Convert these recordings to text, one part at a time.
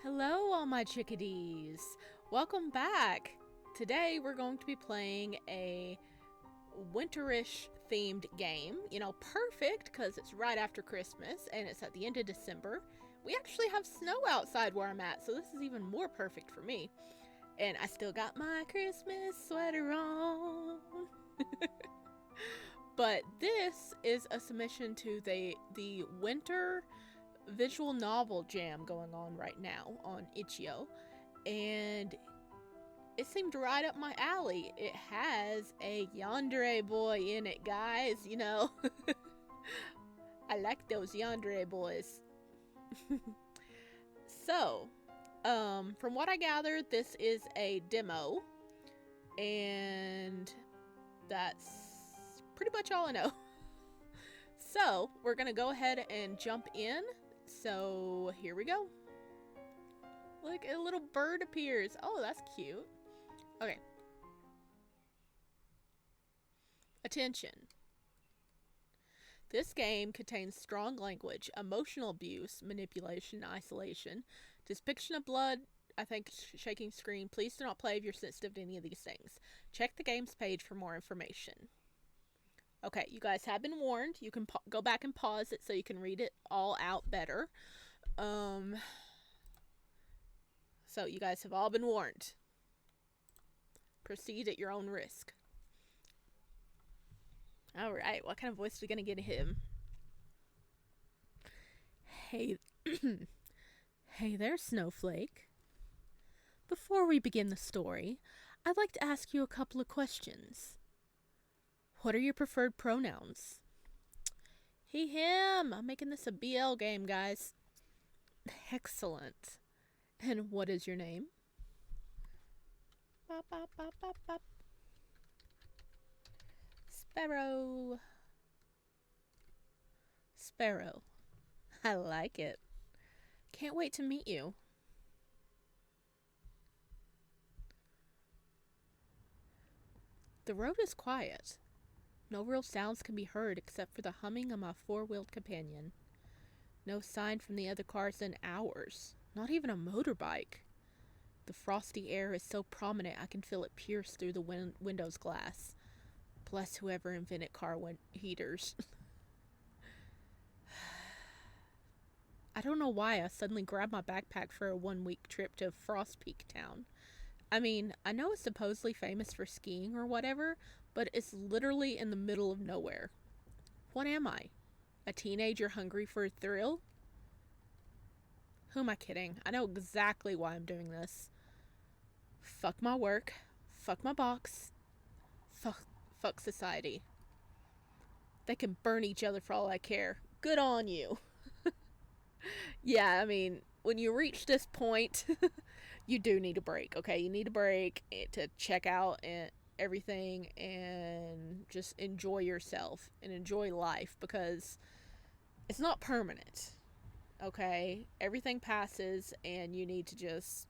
Hello, all my chickadees. Welcome back. Today we're going to be playing a winterish themed game. You know, perfect because it's right after Christmas and it's at the end of December. We actually have snow outside where I'm at, so this is even more perfect for me. And I still got my Christmas sweater on. But this is a submission to the winter visual novel jam going on right now on Itch.io, and it seemed right up my alley. It has a Yandere boy in it, guys. You know, I like those Yandere boys. So, from what I gathered, this is a demo, and that's pretty much all I know. So, we're gonna go ahead and jump in. So, here we go. Look, a little bird appears. Oh, that's cute. Okay. Attention. This game contains strong language, emotional abuse, manipulation, isolation, depiction of blood, I think shaking screen. Please do not play if you're sensitive to any of these things. Check the game's page for more information. Okay, you guys have been warned. You can go back and pause it so you can read it all out better. So you guys have all been warned. Proceed at your own risk. Alright, what kind of voice are we going to get him? Hey, hey there, Snowflake. Before we begin the story, I'd like to ask you a couple of questions. What are your preferred pronouns? He, him. I'm making this a BL game, guys. Excellent. And what is your name? Bop, bop, bop, bop, bop. Sparrow. Sparrow. I like it. Can't wait to meet you. The road is quiet. No real sounds can be heard except for the humming of my four-wheeled companion. No sign from the other cars in hours. Not even a motorbike. The frosty air is so prominent I can feel it pierce through the window's glass. Bless whoever invented car heaters. I don't know why I suddenly grabbed my backpack for a 1-week trip to Frost Peak Town. I mean, I know it's supposedly famous for skiing or whatever, but it's literally in the middle of nowhere. What am I? A teenager hungry for a thrill? Who am I kidding? I know exactly why I'm doing this. Fuck my work. Fuck my box. Fuck society. They can burn each other for all I care. Good on you. Yeah, I mean, when you reach this point, you do need a break, okay? You need a break to check out everything and just enjoy yourself and enjoy life, because it's not permanent, okay? Everything passes and you need to just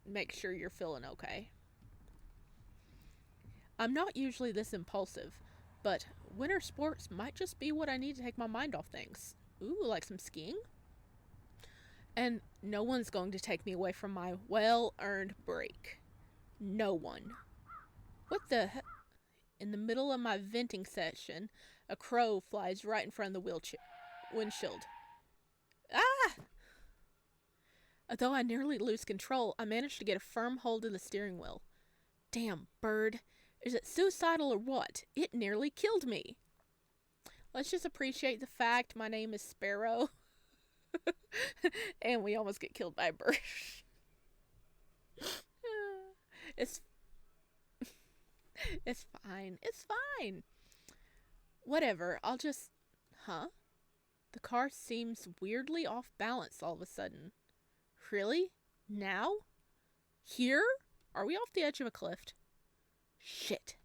make sure you're feeling okay. I'm not usually this impulsive, but winter sports might just be what I need to take my mind off things. Ooh, like some skiing? And no one's going to take me away from my well-earned break. No one. What the heck? In the middle of my venting session, a crow flies right in front of the windshield. Ah! Although I nearly lose control, I managed to get a firm hold of the steering wheel. Damn bird. Is it suicidal or what? It nearly killed me. Let's just appreciate the fact my name is Sparrow. And we almost get killed by a bird. It's fine. It's fine. Whatever. I'll just... Huh? The car seems weirdly off balance all of a sudden. Really? Now? Here? Are we off the edge of a cliff? Shit.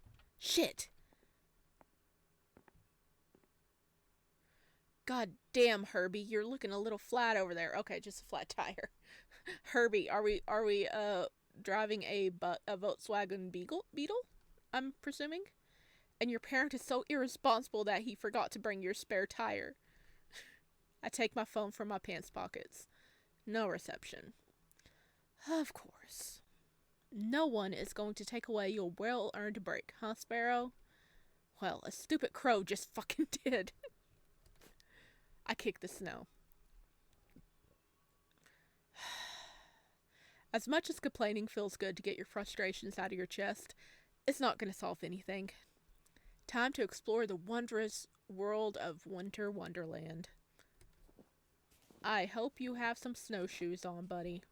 God damn, Herbie, you're looking a little flat over there. Okay, just a flat tire. Herbie, are we driving a Volkswagen Beetle? I'm presuming? And your parent is so irresponsible that he forgot to bring your spare tire. I take my phone from my pants pockets. No reception. Of course. No one is going to take away your well-earned break, huh, Sparrow? Well, a stupid crow just fucking did. I kicked the snow. As much as complaining feels good to get your frustrations out of your chest, it's not going to solve anything. Time to explore the wondrous world of Winter Wonderland. I hope you have some snowshoes on, buddy.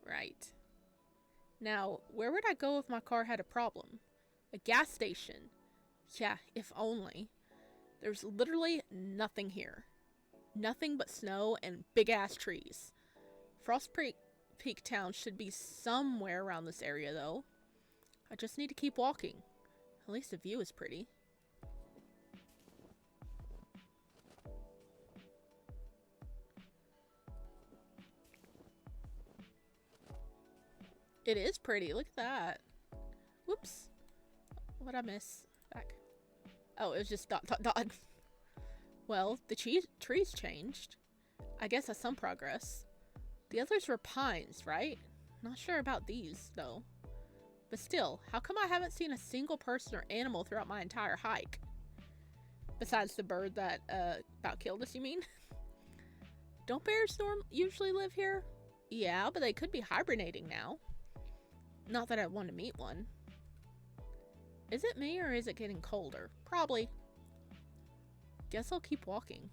Right. Now, where would I go if my car had a problem? A gas station. Yeah, if only. There's literally nothing here. Nothing but snow and big-ass trees. Frost Peak Town should be somewhere around this area, though. I just need to keep walking. At least the view is pretty. It is pretty. Look at that. Whoops. What'd I miss? Back. Oh, it was just dot, dot, dot. Well, the trees changed. I guess that's some progress. The others were pines, right? Not sure about these, though. But still, how come I haven't seen a single person or animal throughout my entire hike? Besides the bird that, about killed us, you mean? Don't bears usually live here? Yeah, but they could be hibernating now. Not that I want to meet one. Is it me or is it getting colder? Probably. Guess I'll keep walking.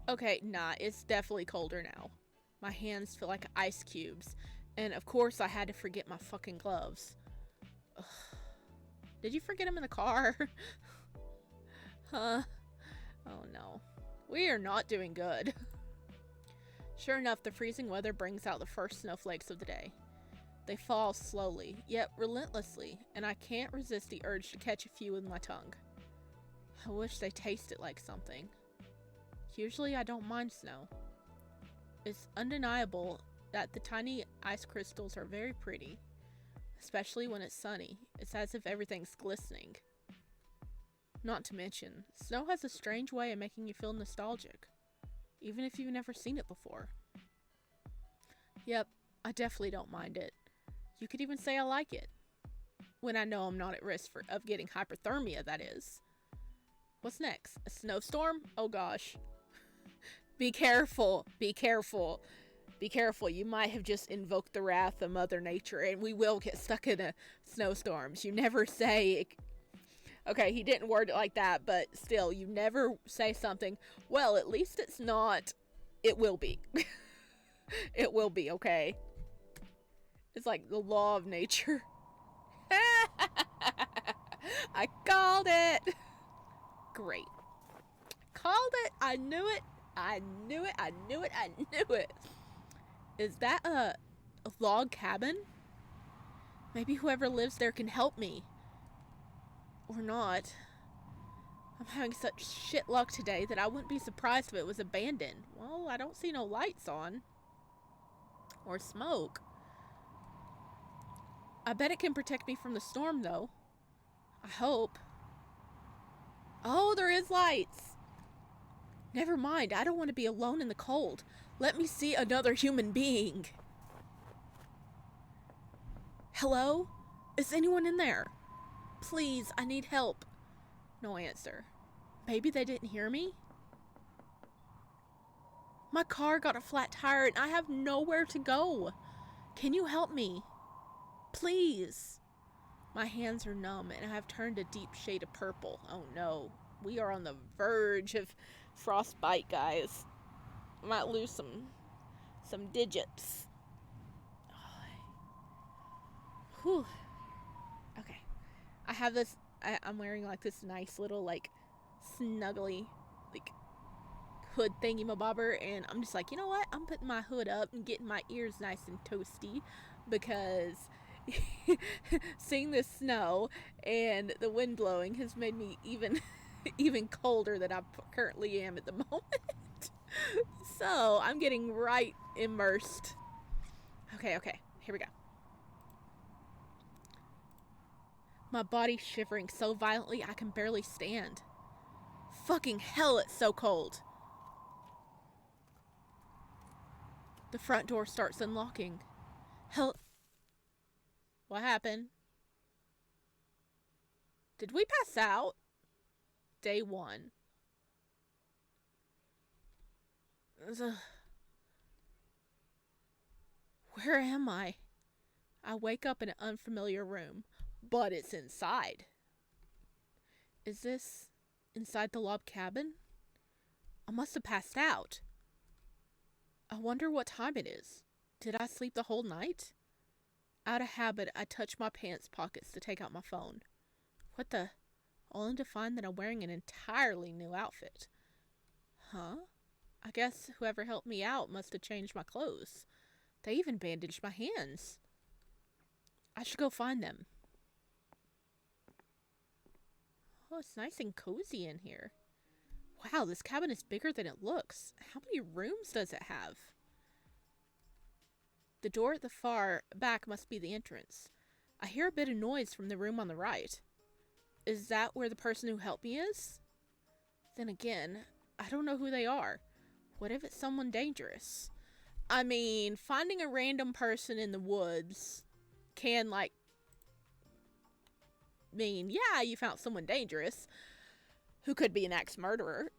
Okay, nah, it's definitely colder now. My hands feel like ice cubes. And of course I had to forget my fucking gloves. Ugh. Did you forget them in the car? Huh? Oh no. We are not doing good. Sure enough, the freezing weather brings out the first snowflakes of the day. They fall slowly, yet relentlessly, and I can't resist the urge to catch a few with my tongue. I wish they tasted like something. Usually I don't mind snow. It's undeniable that the tiny ice crystals are very pretty, especially when it's sunny. It's as if everything's glistening. Not to mention, snow has a strange way of making you feel nostalgic, even if you've never seen it before. Yep, I definitely don't mind it. You could even say I like it. When I know I'm not at risk of getting hypothermia, that is. What's next? A snowstorm? Oh gosh. Be careful. Be careful. Be careful. You might have just invoked the wrath of Mother Nature and we will get stuck in a snowstorms. You never say... Okay, he didn't word it like that, but still, you never say something, well, at least it's not, it will be. It will be, okay? It's like the law of nature. I called it! Great. Called it! I knew it! I knew it! I knew it! I knew it! Is that a log cabin? Maybe whoever lives there can help me. Or not. I'm having such shit luck today that I wouldn't be surprised if it was abandoned. Well, I don't see no lights on. Or smoke. I bet it can protect me from the storm, though. I hope. Oh, there is lights! Never mind, I don't want to be alone in the cold. Let me see another human being. Hello? Is anyone in there? Please, I need help. No answer. Maybe they didn't hear me? My car got a flat tire and I have nowhere to go. Can you help me? Please. My hands are numb and I have turned a deep shade of purple. Oh no. We are on the verge of frostbite, guys. I might lose some digits. Whew. Okay. I have this, I'm wearing like this nice little like snuggly like hood thingy-mabobber, and I'm just like, you know what? I'm putting my hood up and getting my ears nice and toasty because seeing the snow and the wind blowing has made me even colder than I currently am at the moment. So I'm getting right immersed. Okay, here we go. My body's shivering so violently I can barely stand. Fucking hell, it's so cold. The front door starts unlocking. Hell. What happened? Did we pass out? Day 1. Where am I? I wake up in an unfamiliar room, but it's inside. Is this inside the log cabin? I must have passed out. I wonder what time it is. Did I sleep the whole night? Out of habit, I touch my pants pockets to take out my phone. What the? Only to find that I'm wearing an entirely new outfit. Huh? I guess whoever helped me out must have changed my clothes. They even bandaged my hands. I should go find them. Oh, it's nice and cozy in here. Wow, this cabin is bigger than it looks. How many rooms does it have? The door at the far back must be the entrance. I hear a bit of noise from the room on the right. Is that where the person who helped me is? Then again, I don't know who they are. What if it's someone dangerous? I mean, finding a random person in the woods can, like, mean, yeah, you found someone dangerous who could be an axe murderer.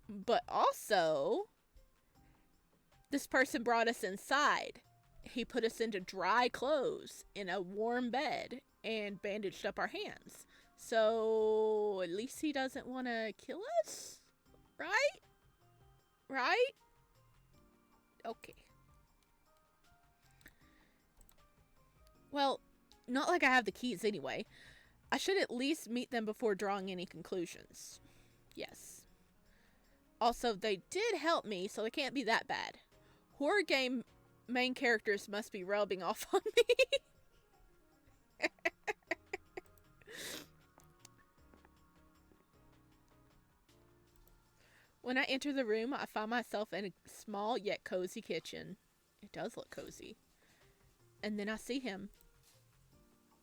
But also, this person brought us inside. He put us into dry clothes in a warm bed and bandaged up our hands. So at least he doesn't want to kill us, right? Right? Okay. Well, not like I have the keys anyway. I should at least meet them before drawing any conclusions. Yes. Also, they did help me, so they can't be that bad. Horror game main characters must be rubbing off on me. When I enter the room, I find myself in a small yet cozy kitchen. It does look cozy. And then I see him.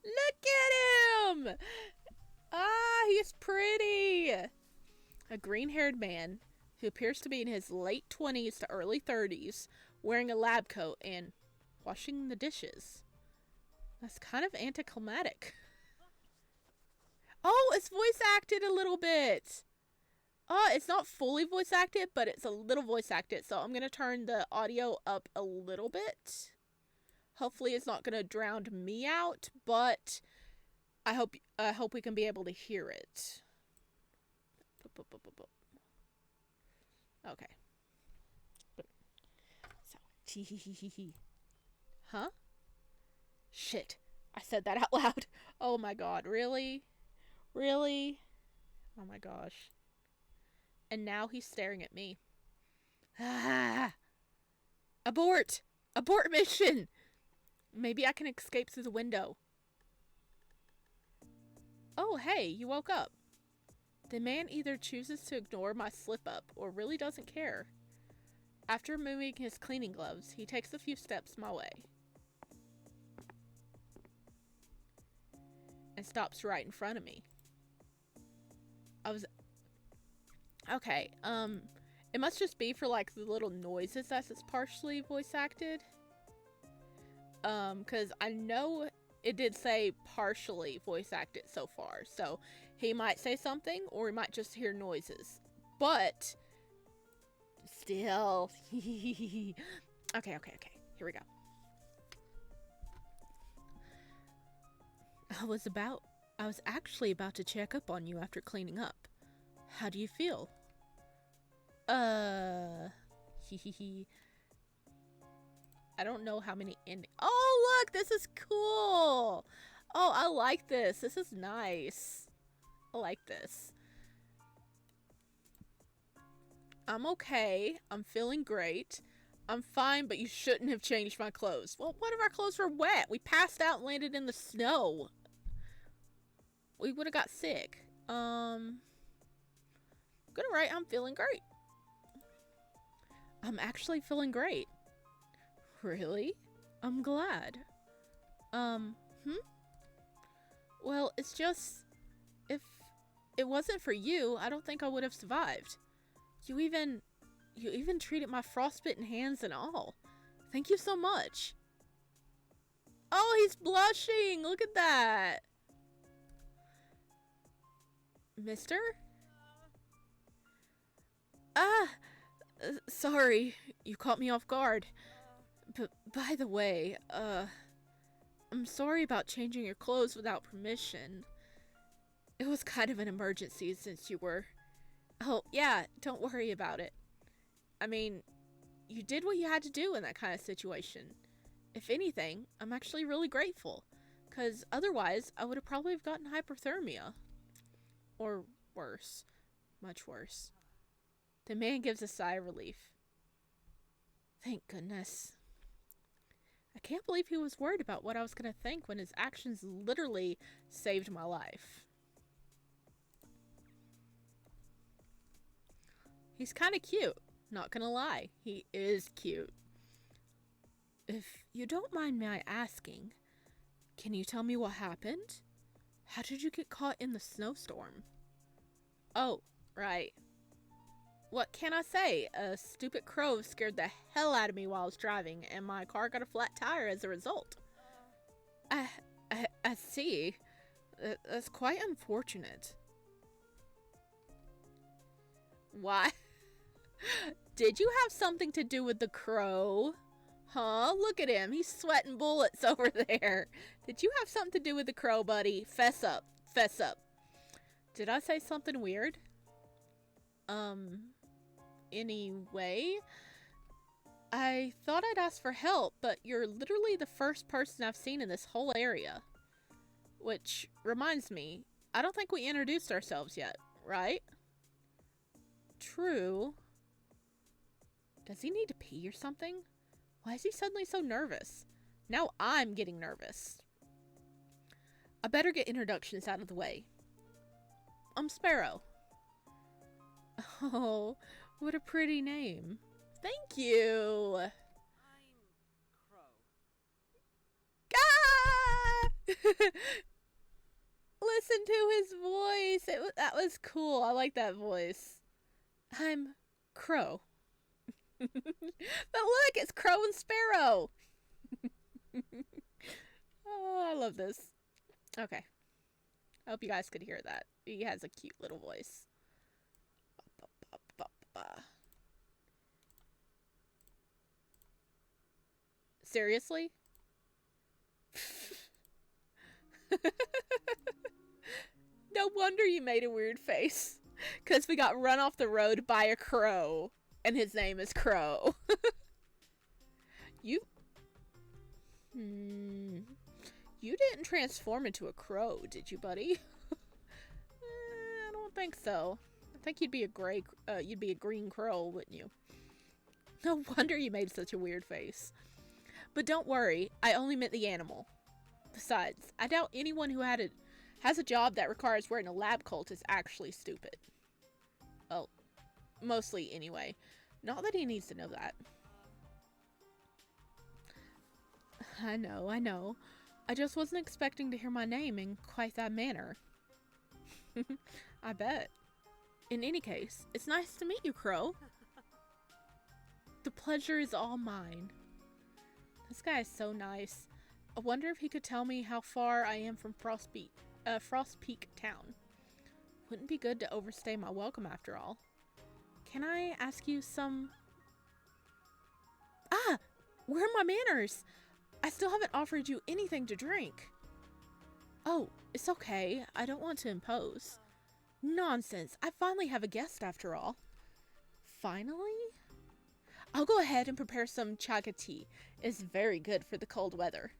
Look at him! Ah, he's pretty! A green-haired man who appears to be in his late 20s to early 30s, wearing a lab coat and washing the dishes. That's kind of anticlimactic. Oh, it's voice acted a little bit. It's not fully voice acted, but it's a little voice acted. So I'm going to turn the audio up a little bit. Hopefully it's not going to drown me out, but I hope we can be able to hear it. Okay. So, huh? Shit. I said that out loud. Oh my god, really? Really? Oh my gosh. And now he's staring at me. Ah! Abort! Abort mission! Maybe I can escape through the window. Oh, hey, you woke up. The man either chooses to ignore my slip-up or really doesn't care. After removing his cleaning gloves, he takes a few steps my way. And stops right in front of me. Okay, it must just be for, like, the little noises that it's partially voice acted. Because I know it did say partially voice acted so far. So, he might say something, or he might just hear noises. But, still. Okay. Here we go. I was actually about to check up on you after cleaning up. How do you feel? I don't know how many Oh, look, this is cool. Oh, I like this. This is nice. I like this. I'm okay. I'm feeling great. I'm fine, but you shouldn't have changed my clothes. Well, what if our clothes were wet? We passed out and landed in the snow. We would have got sick. Good, right? I'm feeling great. I'm actually feeling great. Really? I'm glad. Well, it's just... it wasn't for you, I don't think I would have survived. You even treated my frostbitten hands and all. Thank you so much. Oh, he's blushing. Look at that. Mister? Ah, sorry. You caught me off guard. But by the way, I'm sorry about changing your clothes without permission. It was kind of an emergency since you were... Oh, yeah, don't worry about it. I mean, you did what you had to do in that kind of situation. If anything, I'm actually really grateful. Because otherwise, I would have probably gotten hypothermia. Or worse. Much worse. The man gives a sigh of relief. Thank goodness. I can't believe he was worried about what I was going to think when his actions literally saved my life. He's kind of cute. Not gonna lie. He is cute. If you don't mind my asking, can you tell me what happened? How did you get caught in the snowstorm? Oh, right. What can I say? A stupid crow scared the hell out of me while I was driving, and my car got a flat tire as a result. I see. That's quite unfortunate. Why? Did you have something to do with the crow? Huh? Look at him. He's sweating bullets over there. Did you have something to do with the crow, buddy? Fess up. Fess up. Did I say something weird? Anyway, I thought I'd ask for help, but you're literally the first person I've seen in this whole area. Which reminds me, I don't think we introduced ourselves yet, right? True. Does he need to pee or something? Why is he suddenly so nervous? Now I'm getting nervous. I better get introductions out of the way. I'm Sparrow. Oh, what a pretty name. Thank you. I'm Crow. Ah! Listen to his voice. That was cool. I like that voice. I'm Crow. But look, it's Crow and Sparrow. Oh, I love this. Okay. I hope you guys could hear that. He has a cute little voice. Seriously? No wonder you made a weird face. Because we got run off the road by a crow. And his name is Crow. You didn't transform into a crow, did you, buddy? I don't think so. I think you'd be a green crow, wouldn't you? No wonder you made such a weird face. But don't worry, I only meant the animal. Besides, I doubt anyone who has a job that requires wearing a lab coat is actually stupid. Oh, mostly anyway. Not that he needs to know that. I know. I just wasn't expecting to hear my name in quite that manner. I bet. In any case, it's nice to meet you, Crow. The pleasure is all mine. This guy is so nice. I wonder if he could tell me how far I am from Frost Peak Town. Wouldn't be good to overstay my welcome after all. Can I ask you some... Ah! Where are my manners? I still haven't offered you anything to drink. Oh, it's okay. I don't want to impose. Nonsense. I finally have a guest after all. Finally? I'll go ahead and prepare some chaga tea. It's very good for the cold weather.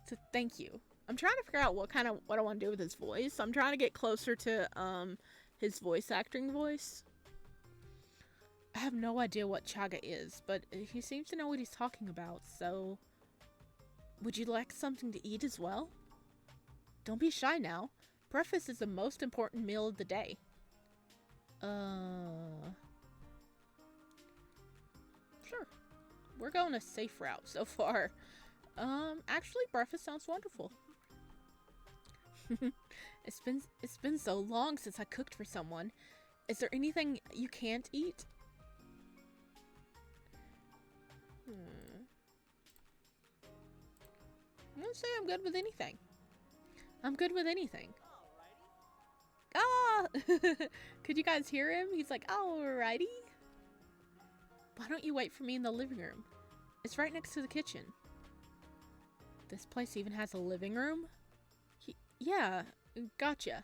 So thank you. I'm trying to figure out what I want to do with his voice. I'm trying to get closer to his voice acting voice. I have no idea what chaga is, but he seems to know what he's talking about, so... Would you like something to eat as well? Don't be shy now. Breakfast is the most important meal of the day. Sure. We're going a safe route so far. Actually, breakfast sounds wonderful. It's been so long since I cooked for someone. Is there anything you can't eat? I'm gonna say I'm good with anything. I'm good with anything. Ah! Could you guys hear him? He's like, alrighty. Why don't you wait for me in the living room? It's right next to the kitchen. This place even has a living room? Yeah, gotcha.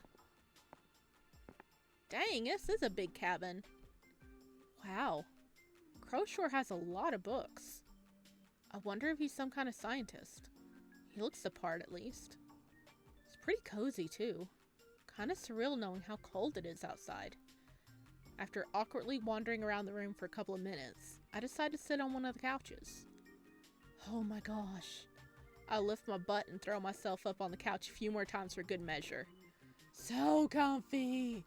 Dang, this is a big cabin. Wow. Crow sure has a lot of books. I wonder if he's some kind of scientist. He looks the part, at least. It's pretty cozy, too. Kind of surreal knowing how cold it is outside. After awkwardly wandering around the room for a couple of minutes, I decide to sit on one of the couches. Oh my gosh. I lift my butt and throw myself up on the couch a few more times for good measure. So comfy!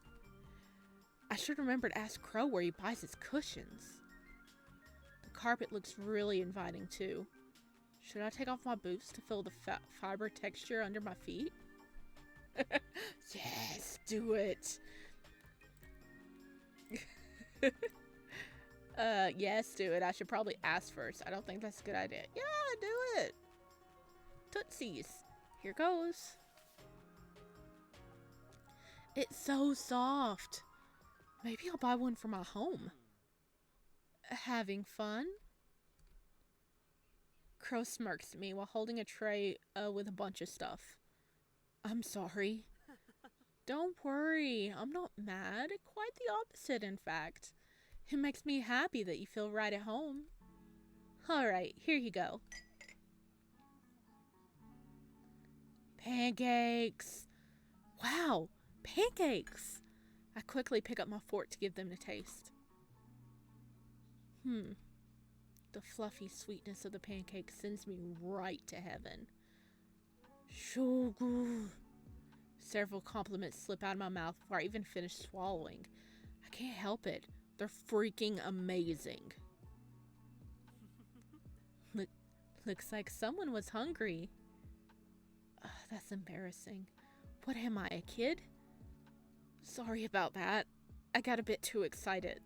I should remember to ask Crow where he buys his cushions. The carpet looks really inviting too. Should I take off my boots to feel the fiber texture under my feet? Yes, do it! Yes, do it. I should probably ask first. I don't think that's a good idea. Yeah, do it! Tootsies. Here goes. It's so soft. Maybe I'll buy one for my home. Having fun? Crow smirks at me while holding a tray with a bunch of stuff. I'm sorry. Don't worry. I'm not mad. Quite the opposite, in fact. It makes me happy that you feel right at home. Alright, here you go. Pancakes! Wow, pancakes! I quickly pick up my fork to give them a taste. The fluffy sweetness of the pancake sends me right to heaven. So good. Several compliments slip out of my mouth before I even finish swallowing. I can't help it. They're freaking amazing. Looks like someone was hungry. That's embarrassing. What am I, a kid? Sorry about that. I got a bit too excited.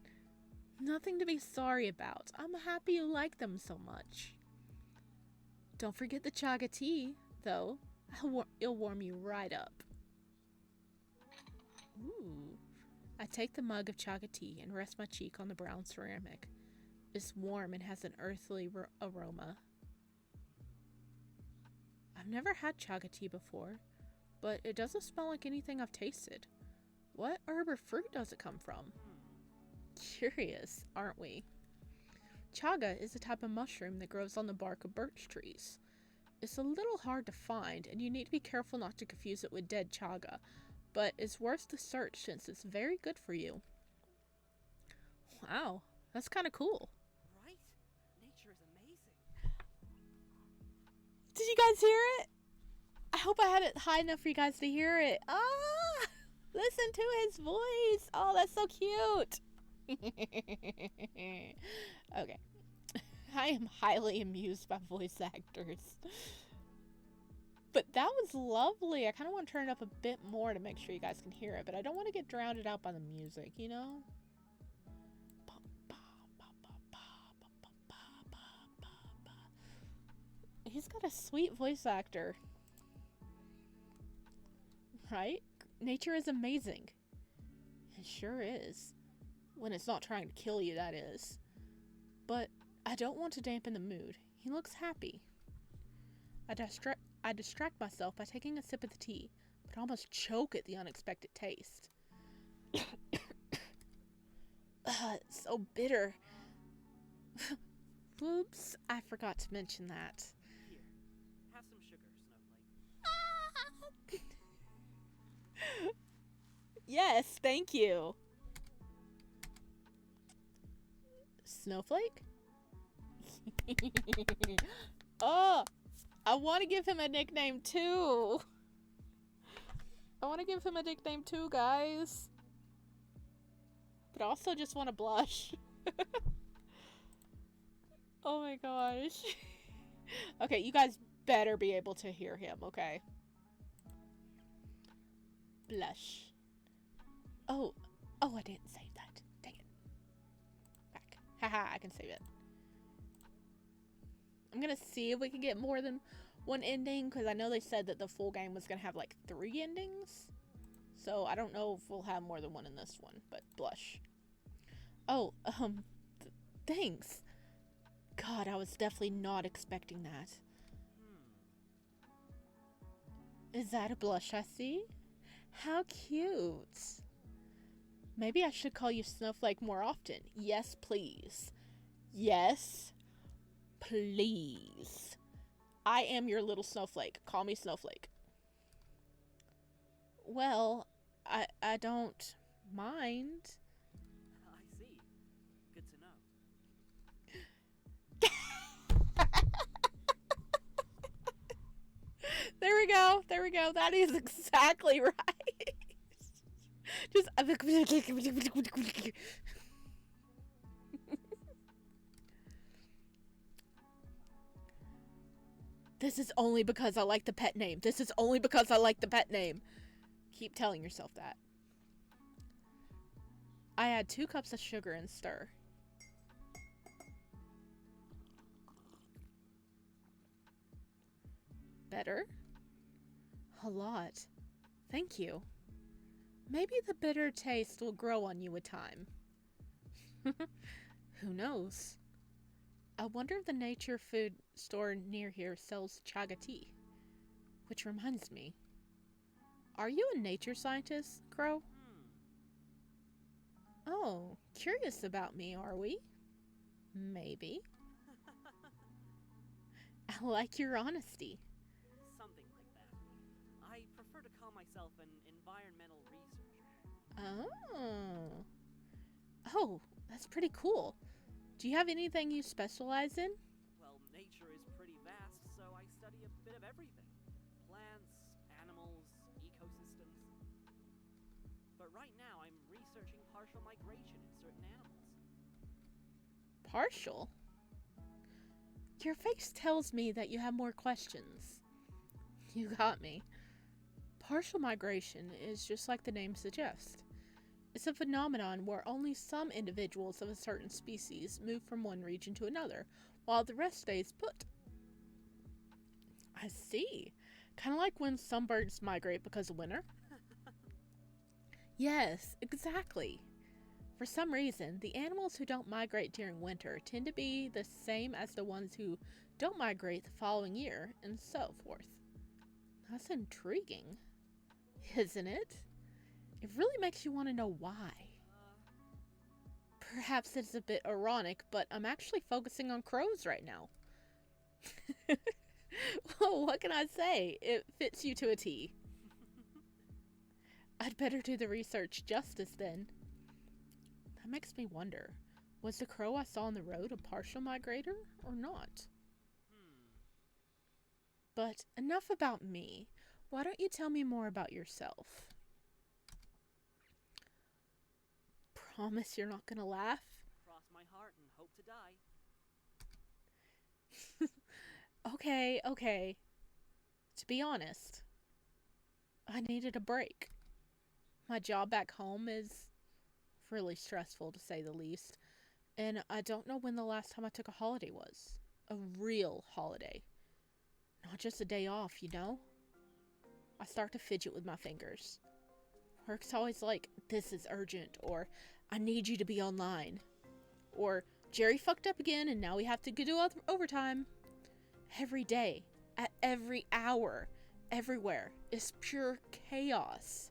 Nothing to be sorry about. I'm happy you like them so much. Don't forget the chaga tea, though. It'll warm you right up. Ooh. I take the mug of chaga tea and rest my cheek on the brown ceramic. It's warm and has an earthly aroma. I've never had chaga tea before, but it doesn't smell like anything I've tasted. What herb or fruit does it come from? Curious, aren't we? Chaga is a type of mushroom that grows on the bark of birch trees. It's a little hard to find, and you need to be careful not to confuse it with dead chaga, but it's worth the search since it's very good for you. Wow, that's kind of cool. Right? Nature is amazing. Did you guys hear it? I hope I had it high enough for you guys to hear it. Ah! Listen to his voice. Oh, that's so cute. Okay. I am highly amused by voice actors. But that was lovely. I kind of want to turn it up a bit more to make sure you guys can hear it, but I don't want to get drowned out by the music, you know? He's got a sweet voice actor. Right? Nature is amazing. It sure is. When it's not trying to kill you, that is. But I don't want to dampen the mood. He looks happy. I distract myself by taking a sip of the tea, but almost choke at the unexpected taste. It's so bitter. Oops, I forgot to mention that. Here, have some sugar, Snowflake. Yes, thank you. Snowflake? Oh, I want to give him a nickname too. Guys. But I also just want to blush. Oh my gosh. Okay, you guys better be able to hear him, okay? Blush. Oh, I didn't save that. Dang it. Back. Haha, I can save it. I'm gonna see if we can get more than one ending, because I know they said that the full game was gonna have like 3 endings. So I don't know if we'll have more than one in this one, but blush. Oh, thanks. God, I was definitely not expecting that. Is that a blush I see? How cute. Maybe I should call you Snowflake more often. Yes, please. Yes, please. I am your little snowflake. Call me Snowflake. Well, I don't mind. I see. Good to know. There we go. There we go. That is exactly right. Just. This is only because I like the pet name. This is only because I like the pet name. Keep telling yourself that. I add 2 cups of sugar and stir. Better? A lot. Thank you. Maybe the bitter taste will grow on you with time. Who knows? I wonder if the nature food store near here sells chaga tea. Which reminds me. Are you a nature scientist, Crow? Oh, curious about me, are we? Maybe. I like your honesty. Something like that. I prefer to call myself an environmental researcher. Oh. Oh, that's pretty cool. Do you have anything you specialize in? Well, nature is pretty vast, so I study a bit of everything. Plants, animals, ecosystems. But right now I'm researching partial migration in certain animals. Partial? Your face tells me that you have more questions. You got me. Partial migration is just like the name suggests. It's a phenomenon where only some individuals of a certain species move from one region to another, while the rest stays put. I see. Kind of like when some birds migrate because of winter. Yes, exactly. For some reason, the animals who don't migrate during winter tend to be the same as the ones who don't migrate the following year, and so forth. That's intriguing, isn't it? It really makes you want to know why. Perhaps it's a bit ironic, but I'm actually focusing on crows right now. Well, what can I say? It fits you to a T. I'd better do the research justice then. That makes me wonder, was the crow I saw on the road a partial migrator or not? But enough about me. Why don't you tell me more about yourself? Promise you're not gonna laugh? Cross my heart and hope to die. Okay. To be honest, I needed a break. My job back home is really stressful, to say the least, and I don't know when the last time I took a holiday was. A real holiday. Not just a day off, you know? I start to fidget with my fingers. Work's always like, this is urgent, or I need you to be online. Or, Jerry fucked up again and now we have to do overtime. Every day, at every hour, everywhere, is pure chaos.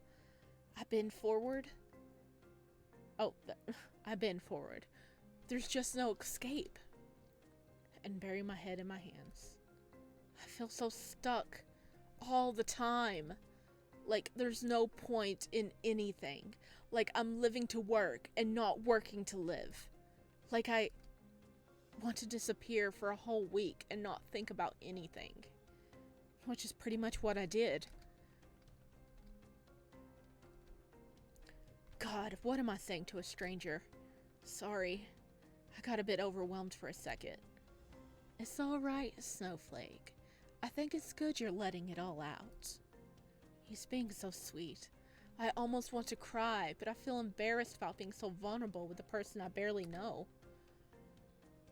I bend forward. I bend forward. There's just no escape. And bury my head in my hands. I feel so stuck all the time. Like, there's no point in anything. Like, I'm living to work and not working to live. Like, I want to disappear for a whole week and not think about anything. Which is pretty much what I did. God, what am I saying to a stranger? Sorry. I got a bit overwhelmed for a second. It's alright, Snowflake. I think it's good you're letting it all out. He's being so sweet. I almost want to cry, but I feel embarrassed about being so vulnerable with a person I barely know.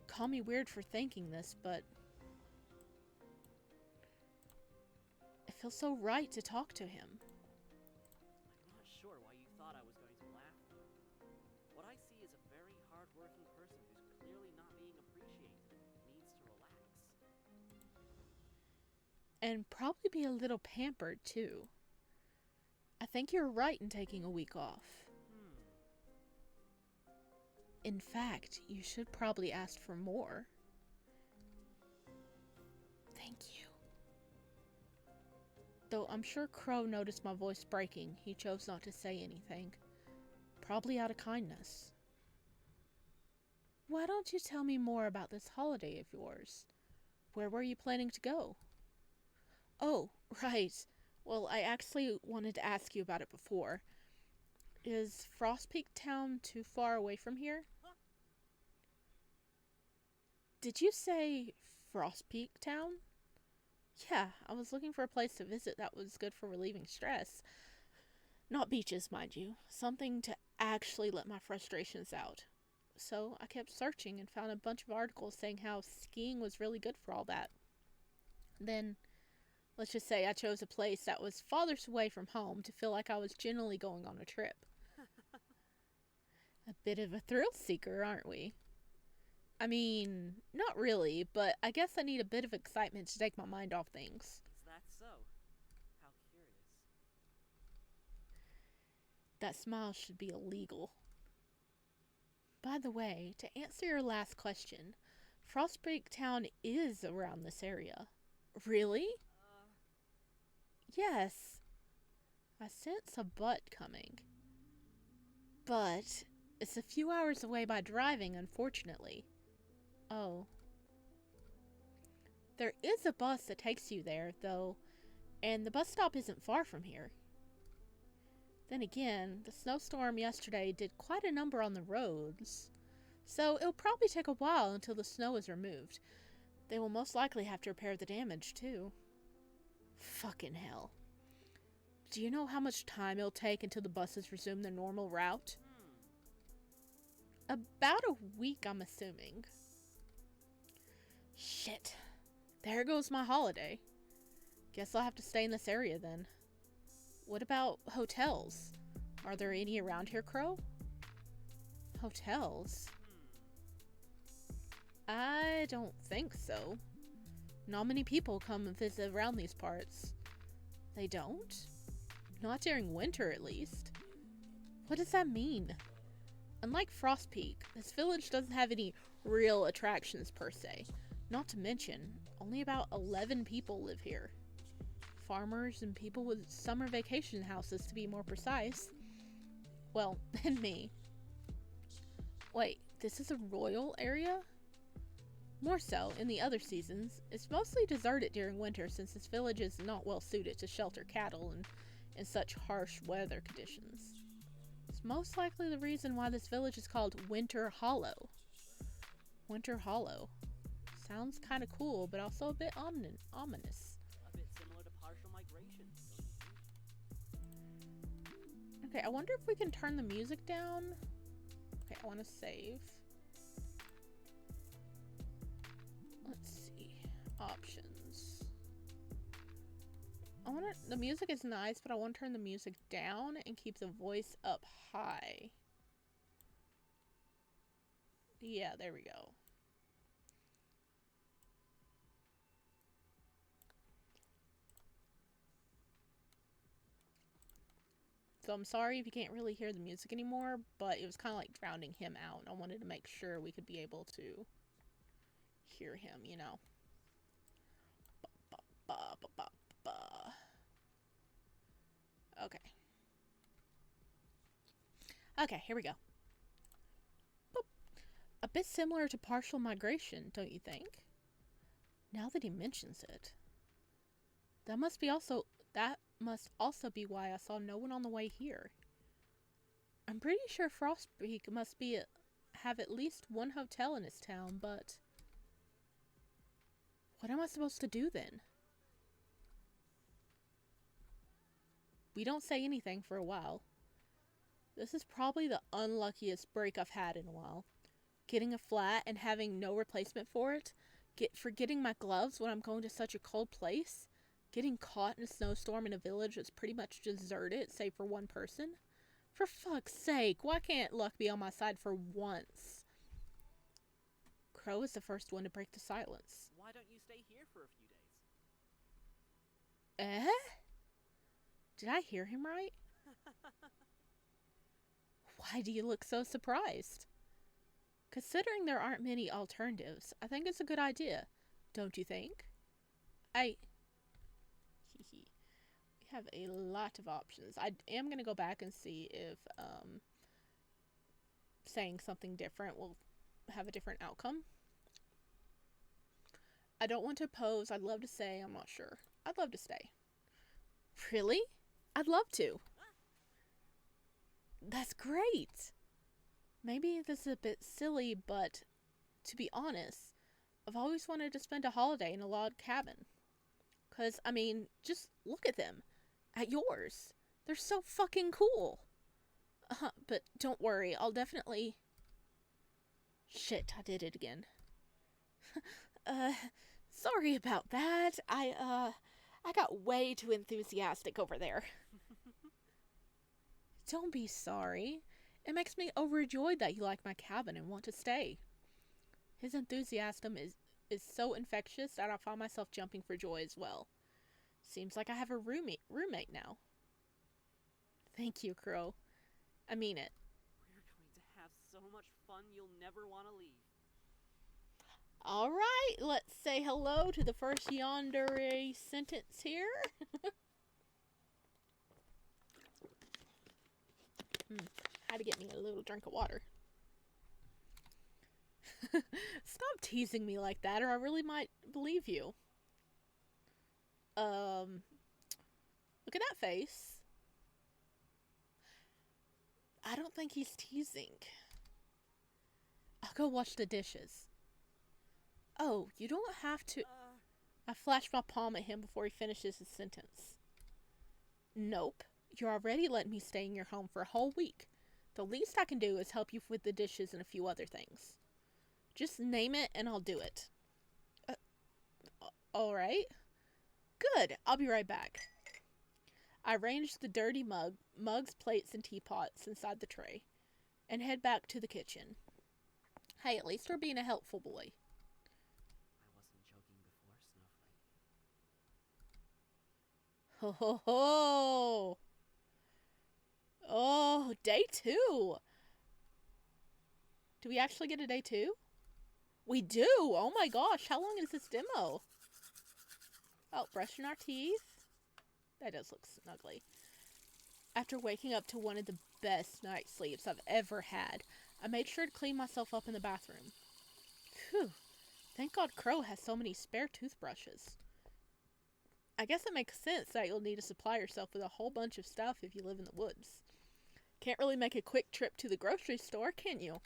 Call me weird for thinking this, but it feels so right to talk to him. I'm not sure why you thought I was going to laugh, though. What I see is a very hard-working person who's clearly not being appreciated and needs to relax. And probably be a little pampered, too. I think you're right in taking a week off. In fact, you should probably ask for more. Thank you. Though I'm sure Crow noticed my voice breaking, he chose not to say anything. Probably out of kindness. Why don't you tell me more about this holiday of yours? Where were you planning to go? Oh, right. Well, I actually wanted to ask you about it before. Is Frost Peak Town too far away from here? Huh? Did you say Frost Peak Town? Yeah, I was looking for a place to visit that was good for relieving stress. Not beaches, mind you. Something to actually let my frustrations out. So I kept searching and found a bunch of articles saying how skiing was really good for all that. Then, let's just say I chose a place that was farthest away from home to feel like I was genuinely going on a trip. A bit of a thrill seeker, aren't we? I mean, not really, but I guess I need a bit of excitement to take my mind off things. Is that so? How curious. That smile should be illegal. By the way, to answer your last question, Frostbreak Town is around this area. Really? Yes. I sense a but coming. But it's a few hours away by driving, unfortunately. Oh. There is a bus that takes you there, though, and the bus stop isn't far from here. Then again, the snowstorm yesterday did quite a number on the roads, so it'll probably take a while until the snow is removed. They will most likely have to repair the damage, too. Fucking hell. Do you know how much time it'll take until the buses resume their normal route? About a week, I'm assuming. Shit. There goes my holiday. Guess I'll have to stay in this area then. What about hotels? Are there any around here, Crow? Hotels? I don't think so. Not many people come and visit around these parts. They don't? Not during winter, at least. What does that mean? Unlike Frost Peak, this village doesn't have any real attractions per se. Not to mention, only about 11 people live here. Farmers and people with summer vacation houses, to be more precise. Well, and me. Wait, this is a royal area? More so, in the other seasons, it's mostly deserted during winter since this village is not well suited to shelter cattle in such harsh weather conditions. It's most likely the reason why this village is called Winter Hollow. Winter Hollow. Sounds kind of cool, but also a bit ominous. A bit similar to partial migration, don't you think? Okay, I wonder if we can turn the music down. Okay, I want to save. Let's see. Options. The music is nice, but I want to turn the music down and keep the voice up high. Yeah, there we go. So I'm sorry if you can't really hear the music anymore, but it was kind of like drowning him out. I wanted to make sure we could be able to hear him, you know. Okay. Okay, here we go. Boop. A bit similar to partial migration, don't you think? Now that he mentions it. That must also be why I saw no one on the way here. I'm pretty sure Frostpeak must have at least one hotel in his town, but what am I supposed to do then? We don't say anything for a while. This is probably the unluckiest break I've had in a while. Getting a flat and having no replacement for it, forgetting my gloves when I'm going to such a cold place, getting caught in a snowstorm in a village that's pretty much deserted save for one person. For fuck's sake, why can't luck be on my side for once? Crow is the first one to break the silence. Why don't you stay here for a few days? Eh? Did I hear him right? Why do you look so surprised? Considering there aren't many alternatives, I think it's a good idea. Don't you think? We have a lot of options. I am going to go back and see if saying something different will have a different outcome. I don't want to oppose. I'd love to say. I'm not sure. I'd love to stay. Really? I'd love to. That's great. Maybe this is a bit silly, but to be honest, I've always wanted to spend a holiday in a log cabin. 'Cause, I mean, just look at them. At yours. They're so fucking cool. But don't worry, I'll definitely... Shit, I did it again. Sorry about that. I got way too enthusiastic over there. Don't be sorry. It makes me overjoyed that you like my cabin and want to stay. His enthusiasm is so infectious that I find myself jumping for joy as well. Seems like I have a roommate now. Thank you, Crow. I mean it. We're going to have so much fun you'll never want to leave. Alright, let's say hello to the first Yandere sentence here. Had to get me a little drink of water. Stop teasing me like that or I really might believe you. Look at that face. I don't think he's teasing. I'll go wash the dishes. Oh, you don't have to... I flashed my palm at him before he finishes his sentence. Nope. You're already letting me stay in your home for a whole week. The least I can do is help you with the dishes and a few other things. Just name it and I'll do it. Alright. Good. I'll be right back. I arranged the dirty mugs, plates, and teapots inside the tray and head back to the kitchen. Hey, at least we're being a helpful boy. I wasn't joking before, Snowflake. Ho ho ho! Oh, day 2! Do we actually get a day 2? We do! Oh my gosh, how long is this demo? Oh, brushing our teeth. That does look snuggly. After waking up to one of the best night sleeps I've ever had, I made sure to clean myself up in the bathroom. Phew. Thank God Crow has so many spare toothbrushes. I guess it makes sense that you'll need to supply yourself with a whole bunch of stuff if you live in the woods. Can't really make a quick trip to the grocery store, can you?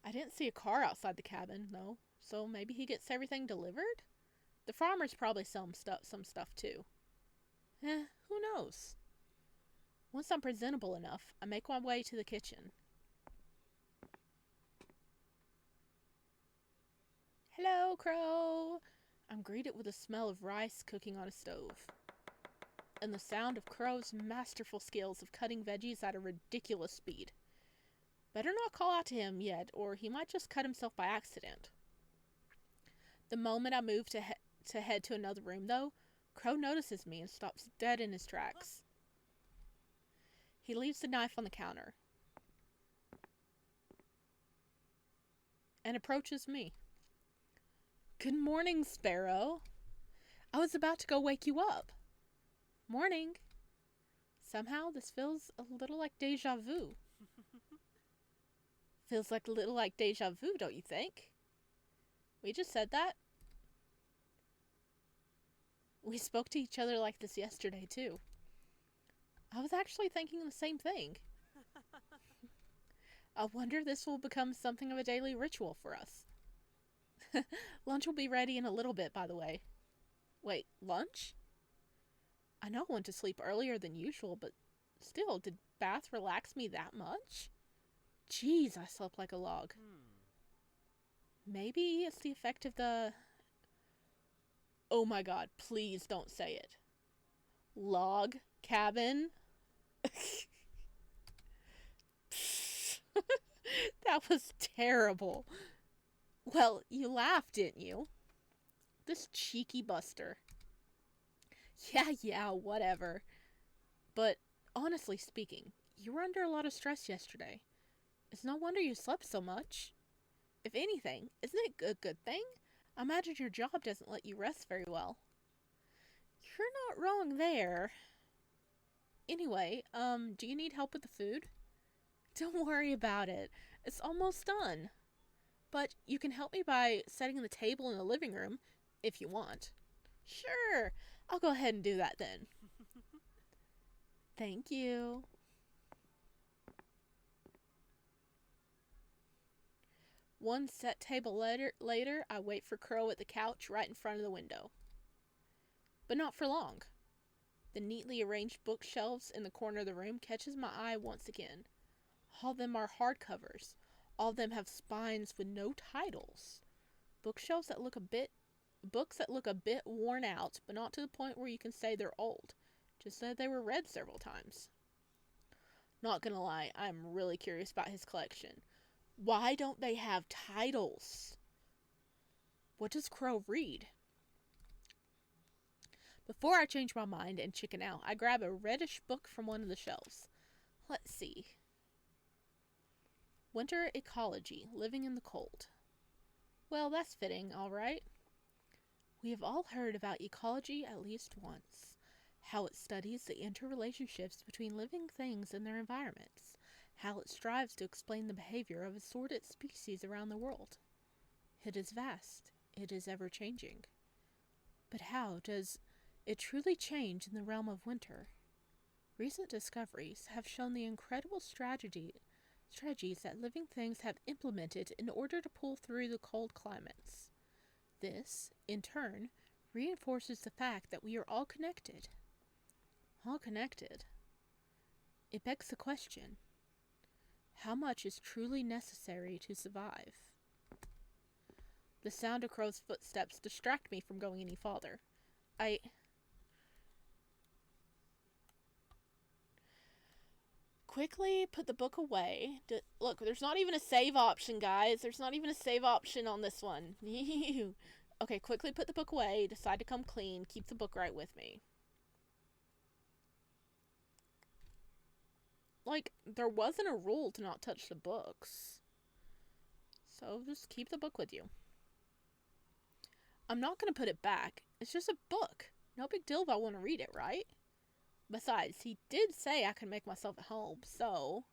I didn't see a car outside the cabin, though, so maybe he gets everything delivered? The farmers probably sell some stuff too. Who knows? Once I'm presentable enough, I make my way to the kitchen. Hello, Crow! I'm greeted with the smell of rice cooking on a stove, and the sound of Crow's masterful skills of cutting veggies at a ridiculous speed. Better not call out to him yet, or he might just cut himself by accident. The moment I move to head to another room, though, Crow notices me and stops dead in his tracks. He leaves the knife on the counter and approaches me. Good morning, Sparrow. I was about to go wake you up. Morning. Somehow this feels a little like deja vu. Feels like a little like deja vu, don't you think? We just said that. We spoke to each other like this yesterday, too. I was actually thinking the same thing. I wonder if this will become something of a daily ritual for us. Lunch will be ready in a little bit, by the way. Wait, lunch? I know I went to sleep earlier than usual, but still, did bath relax me that much? Jeez, I slept like a log. Maybe it's the effect of the... Oh my god, please don't say it. Log cabin? That was terrible. Well, you laughed, didn't you? This cheeky buster. Yeah, whatever. But honestly speaking, you were under a lot of stress yesterday. It's no wonder you slept so much. If anything, isn't it a good thing? I imagine your job doesn't let you rest very well. You're not wrong there. Anyway, do you need help with the food? Don't worry about it. It's almost done. But you can help me by setting the table in the living room, if you want. Sure, I'll go ahead and do that then. Thank you. One set table later, I wait for Crow at the couch right in front of the window. But not for long. The neatly arranged bookshelves in the corner of the room catches my eye once again. All of them are hardcovers. All of them have spines with no titles. Books that look a bit worn out, but not to the point where you can say they're old. Just that they were read several times. Not gonna lie, I'm really curious about his collection. Why don't they have titles? What does Crow read? Before I change my mind and chicken out, I grab a reddish book from one of the shelves. Let's see. Winter Ecology, Living in the Cold. Well, that's fitting, all right. We have all heard about ecology at least once. How it studies the interrelationships between living things and their environments. How it strives to explain the behavior of assorted species around the world. It is vast. It is ever-changing. But how does it truly change in the realm of winter? Recent discoveries have shown the incredible strategies that living things have implemented in order to pull through the cold climates. This, in turn, reinforces the fact that we are all connected. All connected. It begs the question, how much is truly necessary to survive? The sound of Crow's footsteps distract me from going any farther. I quickly put the book away. Look, there's not even a save option, guys. There's not even a save option on this one. Okay, quickly put the book away, decide to come clean, keep the book right with me. Like, there wasn't a rule to not touch the books. So just keep the book with you. I'm not going to put it back. It's just a book. No big deal if I want to read it, right? Besides, he did say I could make myself at home, so...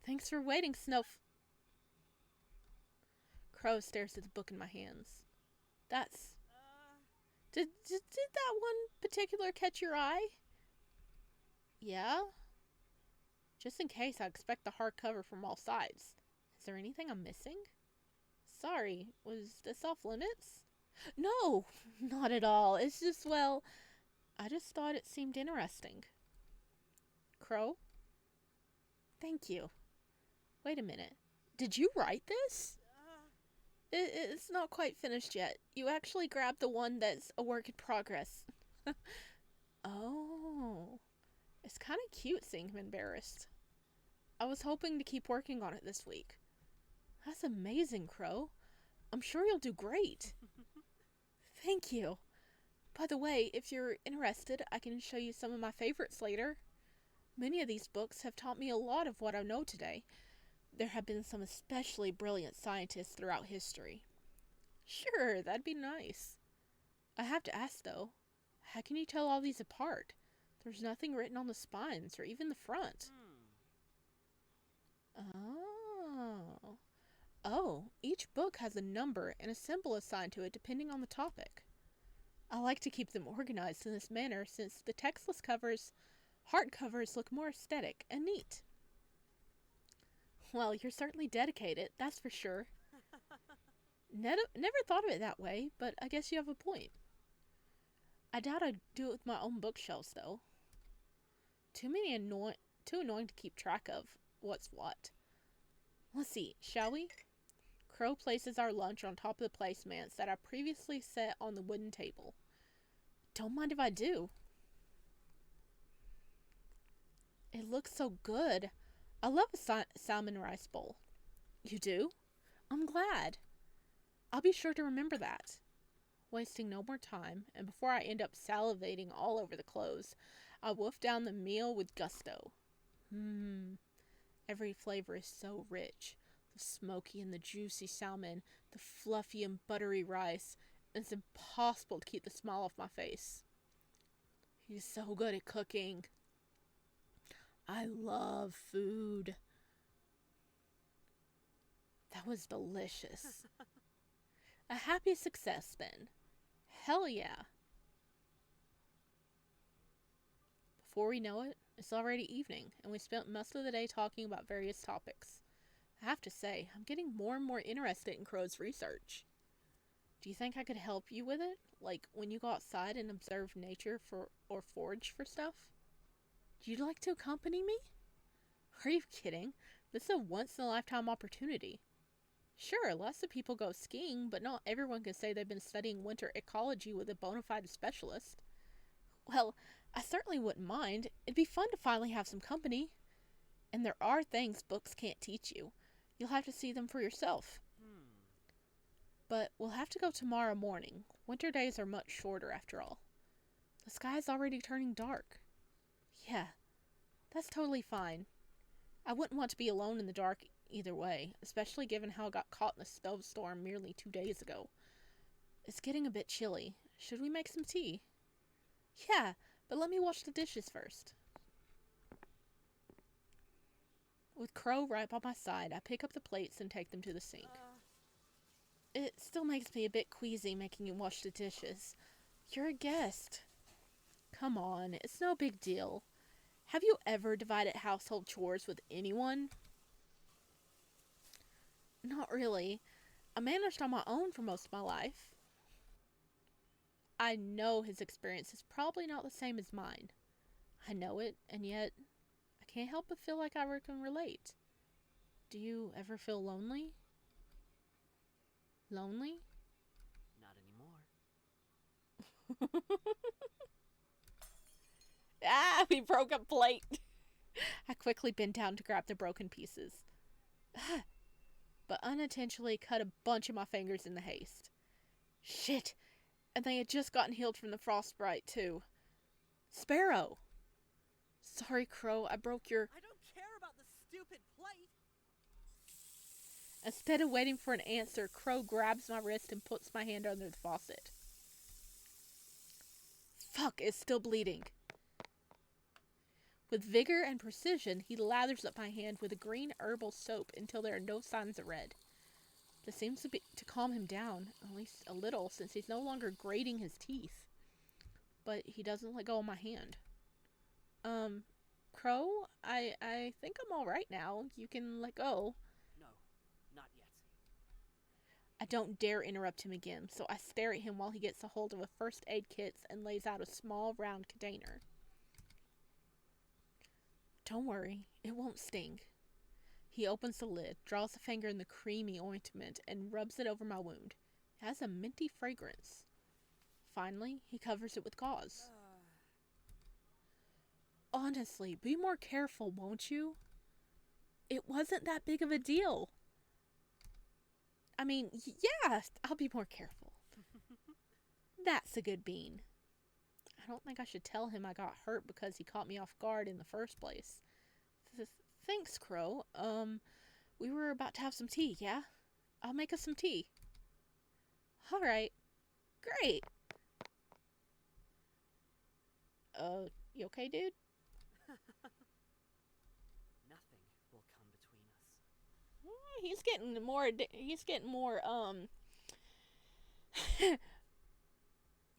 Thanks for waiting, Crow stares at the book in my hands. That's... Did that one particular catch your eye? Yeah? Just in case, I expect the hardcover from all sides. Is there anything I'm missing? Sorry, was this off limits? No, not at all. It's just, well, I just thought it seemed interesting. Crow? Thank you. Wait a minute. Did you write this? It's not quite finished yet. You actually grabbed the one that's a work in progress. Oh. It's kind of cute seeing him embarrassed. I was hoping to keep working on it this week. That's amazing, Crow. I'm sure you'll do great. Thank you. By the way, if you're interested, I can show you some of my favorites later. Many of these books have taught me a lot of what I know today. There have been some especially brilliant scientists throughout history. Sure, that'd be nice. I have to ask, though, how can you tell all these apart? There's nothing written on the spines or even the front. Oh, each book has a number and a symbol assigned to it depending on the topic. I like to keep them organized in this manner since the textless hardcovers look more aesthetic and neat. Well, you're certainly dedicated, that's for sure. Never thought of it that way, but I guess you have a point. I doubt I'd do it with my own bookshelves, though. Too many too annoying to keep track of what's what. Let's see, shall we? Crow places our lunch on top of the placemats that I previously set on the wooden table. Don't mind if I do. It looks so good. I love a salmon rice bowl. You do? I'm glad. I'll be sure to remember that. Wasting no more time, and before I end up salivating all over the clothes, I wolf down the meal with gusto. Every flavor is so rich. The smoky and the juicy salmon, the fluffy and buttery rice. It's impossible to keep the smile off my face. He's so good at cooking. I love food. That was delicious. A happy success, then. Hell yeah. Before we know it, it's already evening, and we spent most of the day talking about various topics. I have to say, I'm getting more and more interested in Crow's research. Do you think I could help you with it? Like when you go outside and observe nature or forage for stuff? Do you like to accompany me? Are you kidding? This is a once-in-a-lifetime opportunity. Sure, lots of people go skiing, but not everyone can say they've been studying winter ecology with a bona fide specialist. Well, I certainly wouldn't mind. It'd be fun to finally have some company. And there are things books can't teach you. You'll have to see them for yourself. But we'll have to go tomorrow morning. Winter days are much shorter after all. The sky's already turning dark. Yeah, that's totally fine. I wouldn't want to be alone in the dark either way, especially given how I got caught in a snowstorm merely 2 days ago. It's getting a bit chilly. Should we make some tea? Yeah, but let me wash the dishes first. With Crow right by my side, I pick up the plates and take them to the sink. It still makes me a bit queasy making you wash the dishes. You're a guest. Come on, it's no big deal. Have you ever divided household chores with anyone? Not really. I managed on my own for most of my life. I know his experience is probably not the same as mine. I know it, and yet I can't help but feel like I can relate. Do you ever feel lonely? Lonely? Not anymore. We broke a plate. I quickly bent down to grab the broken pieces, but unintentionally cut a bunch of my fingers in the haste. Shit, and they had just gotten healed from the frostbite, too. Sparrow! Sorry, Crow, I broke your... I don't care about the stupid plate! Instead of waiting for an answer, Crow grabs my wrist and puts my hand under the faucet. Fuck, it's still bleeding. With vigor and precision, he lathers up my hand with a green herbal soap until there are no signs of red. This seems to calm him down, at least a little, since he's no longer grating his teeth. But he doesn't let go of my hand. Crow, I think I'm alright now. You can let go. No, not yet. I don't dare interrupt him again, so I stare at him while he gets a hold of a first aid kit and lays out a small round container. Don't worry, it won't sting. He opens the lid, draws a finger in the creamy ointment, and rubs it over my wound. It has a minty fragrance. Finally, he covers it with gauze. Honestly, be more careful, won't you? It wasn't that big of a deal. I mean, yeah, I'll be more careful. That's a good bean. I don't think I should tell him I got hurt because he caught me off guard in the first place. Thanks, Crow. We were about to have some tea, yeah? I'll make us some tea. Alright. Great. You okay, dude? Nothing will come between us. He's getting more,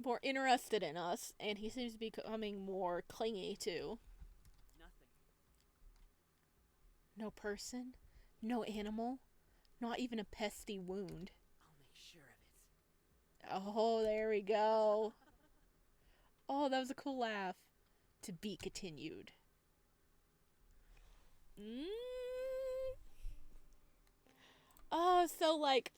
more interested in us, and he seems to be becoming more clingy, too. Nothing. No person, no animal, not even a pesty wound. I'll make sure of it. Oh, there we go. Oh, that was a cool laugh. To be continued. Mm. Oh, so like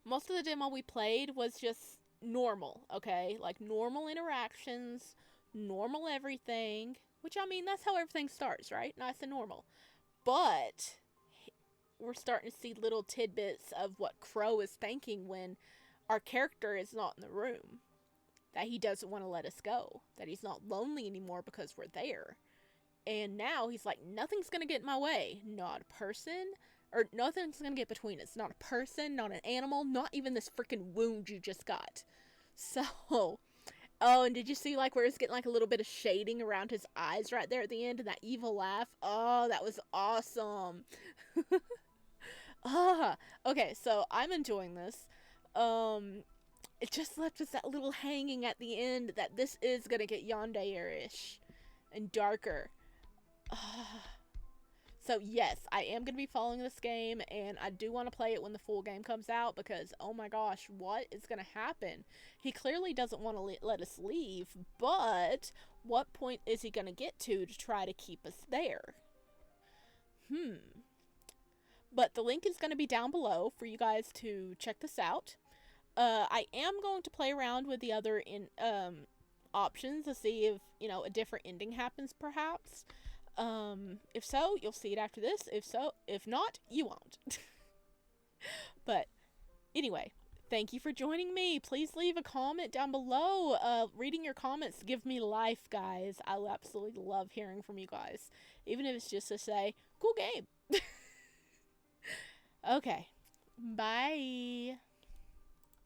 most of the demo we played was just normal, okay? Like normal interactions, normal everything, which I mean, that's how everything starts, right? Nice and normal. But we're starting to see little tidbits of what Crow is thinking when our character is not in the room. That he doesn't want to let us go. That he's not lonely anymore because we're there. And now he's like, nothing's going to get in my way. Not a person, or nothing's going to get between us. Not a person, not an animal, not even this freaking wound you just got. So, oh, and did you see like where it's getting like a little bit of shading around his eyes right there at the end and that evil laugh? Oh, that was awesome. Okay, so I'm enjoying this. It just left us that little hanging at the end that this is gonna get yandere-ish and darker. So yes, I am going to be following this game, and I do want to play it when the full game comes out because, oh my gosh, what is going to happen? He clearly doesn't want to let us leave, but what point is he going to get to try to keep us there? But the link is going to be down below for you guys to check this out. I am going to play around with the other options to see if, you know, a different ending happens perhaps. If so, you'll see it after this. If not, you won't. But anyway, thank you for joining me. Please leave a comment down below. Reading your comments give me life, guys. I absolutely love hearing from you guys, even if it's just to say, cool game. Okay, bye.